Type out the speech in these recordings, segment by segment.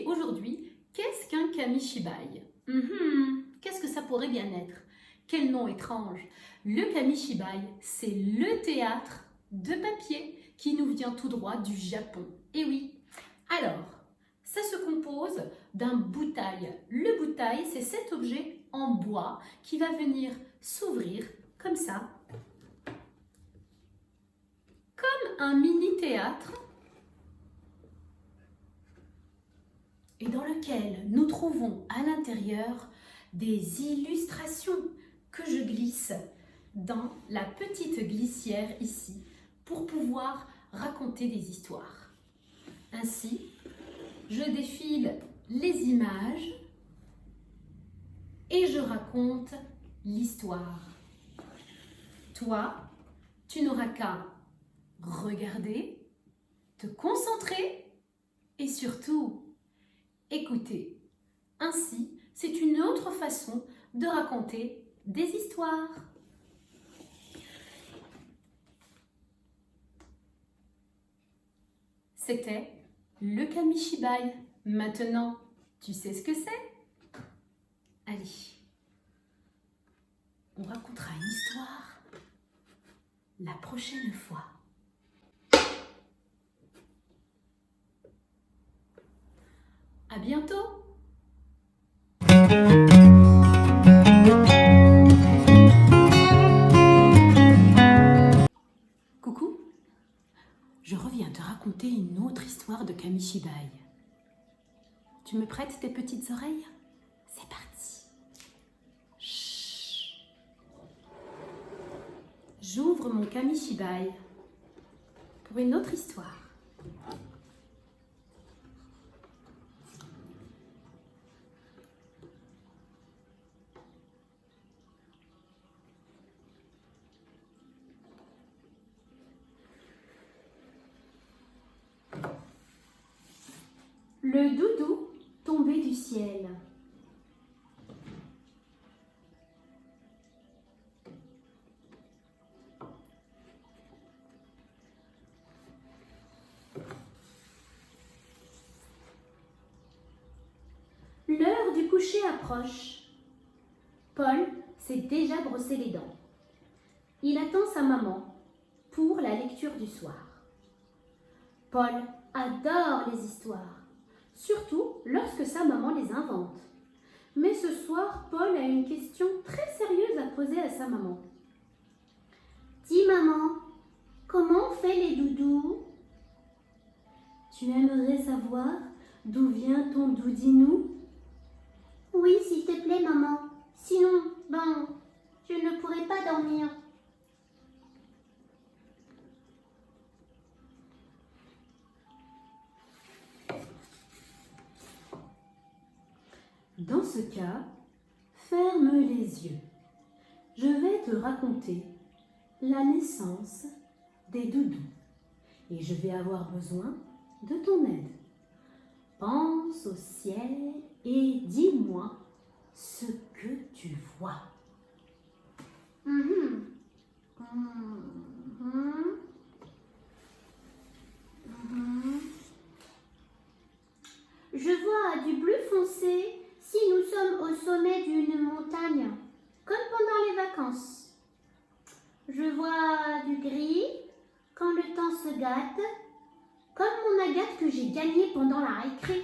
Et aujourd'hui, qu'est-ce qu'un kamishibai? Qu'est-ce que ça pourrait bien être? Quel nom étrange! Le kamishibai, c'est le théâtre de papier qui nous vient tout droit du Japon. Et oui, alors, ça se compose d'un butai. Le butai, c'est cet objet en bois qui va venir s'ouvrir comme ça, comme un mini-théâtre, et dans lequel nous trouvons à l'intérieur des illustrations que je glisse dans la petite glissière ici pour pouvoir raconter des histoires. Ainsi, je défile les images et je raconte l'histoire. Toi, tu n'auras qu'à regarder, te concentrer et surtout écouter. Ainsi, c'est une autre façon de raconter des histoires. C'était le kamishibai. Maintenant, tu sais ce que c'est? Allez, on racontera une histoire la prochaine fois. À bientôt! Coucou, je reviens te raconter une autre histoire de kamishibai. Tu me prêtes tes petites oreilles? C'est parti. Chut. J'ouvre mon kamishibai pour une autre histoire. Le doudou tombé du ciel. L'heure du coucher approche. Paul s'est déjà brossé les dents. Il attend sa maman pour la lecture du soir. Paul adore les histoires, surtout lorsque sa maman les invente. Mais ce soir, Paul a une question très sérieuse à poser à sa maman. Dis maman, comment on fait les doudous? Tu aimerais savoir d'où vient ton doudinou? Oui, s'il te plaît maman, sinon, je ne pourrai pas dormir. Dans ce cas, ferme les yeux. Je vais te raconter la naissance des doudous et je vais avoir besoin de ton aide. Pense au ciel et dis-moi ce que tu vois. Je vois du bleu foncé si nous sommes au sommet d'une montagne, comme pendant les vacances. Je vois du gris quand le temps se gâte, comme mon agate que j'ai gagnée pendant la récré.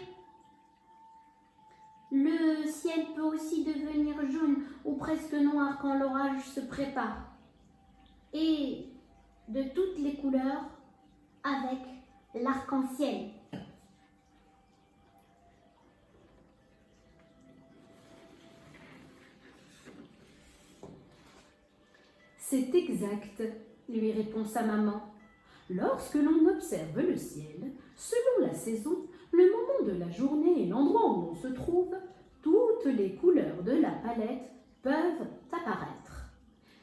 Le ciel peut aussi devenir jaune ou presque noir quand l'orage se prépare. Et de toutes les couleurs avec l'arc-en-ciel. C'est exact, lui répond sa maman. Lorsque l'on observe le ciel, selon la saison, le moment de la journée et l'endroit où l'on se trouve, toutes les couleurs de la palette peuvent apparaître.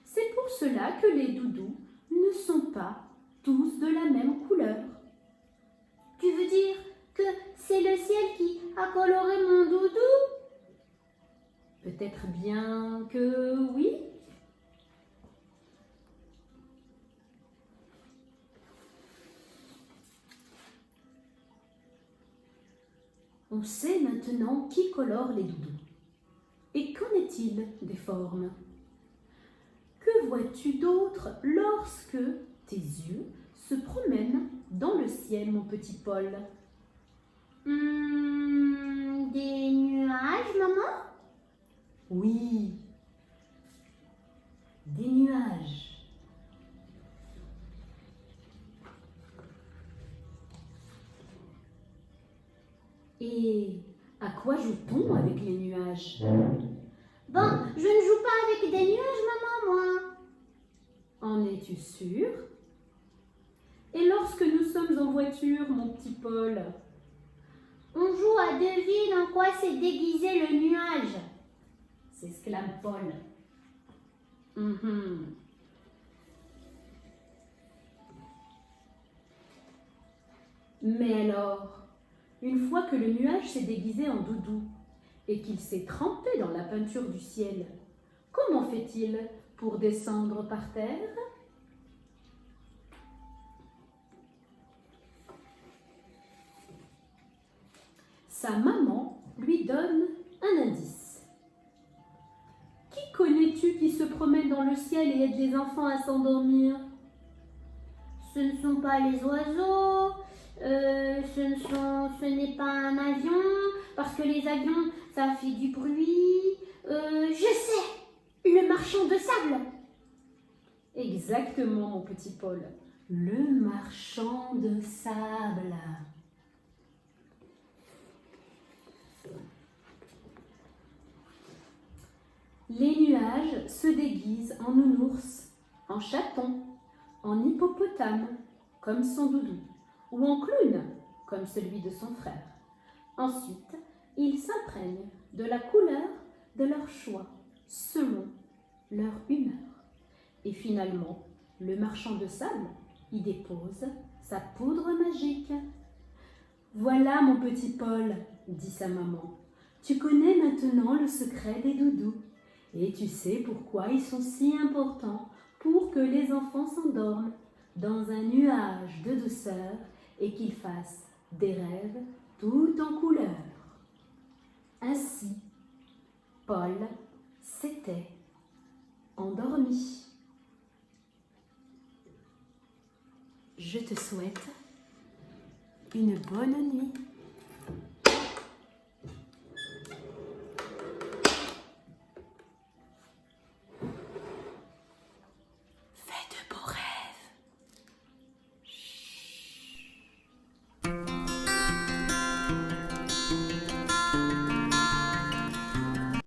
C'est pour cela que les doudous ne sont pas tous de la même couleur. Tu veux dire que c'est le ciel qui a coloré mon doudou? Peut-être bien que oui. On sait maintenant qui colore les doudous. Et qu'en est-il des formes? Que vois-tu d'autre lorsque tes yeux se promènent dans le ciel, mon petit Paul? Des nuages, maman? Oui, des nuages. Et à quoi joue-t-on avec les nuages? Bon, je ne joue pas avec des nuages, maman, moi. En es-tu sûr? Et lorsque nous sommes en voiture, mon petit Paul? On joue à devine en quoi s'est déguisé le nuage. S'exclame Paul. Mhm. Mais alors, une fois que le nuage s'est déguisé en doudou et qu'il s'est trempé dans la peinture du ciel, comment fait-il pour descendre par terre? Sa maman lui donne un indice. Qui connais-tu qui se promène dans le ciel et aide les enfants à s'endormir? Ce ne sont pas les oiseaux, ce n'est pas un avion, parce que les avions, ça fait du bruit. Je sais, le marchand de sable. Exactement, mon petit Paul. Le marchand de sable. Les nuages se déguisent en nounours, en chaton, en hippopotame, comme son doudou, ou en clown, comme celui de son frère. Ensuite, ils s'imprègnent de la couleur de leur choix, selon leur humeur. Et finalement, le marchand de sable y dépose sa poudre magique. Voilà, mon petit Paul, dit sa maman. Tu connais maintenant le secret des doudous. Et tu sais pourquoi ils sont si importants pour que les enfants s'endorment dans un nuage de douceur et qu'ils fassent des rêves tout en couleur. Ainsi, Paul s'était endormi. Je te souhaite une bonne nuit.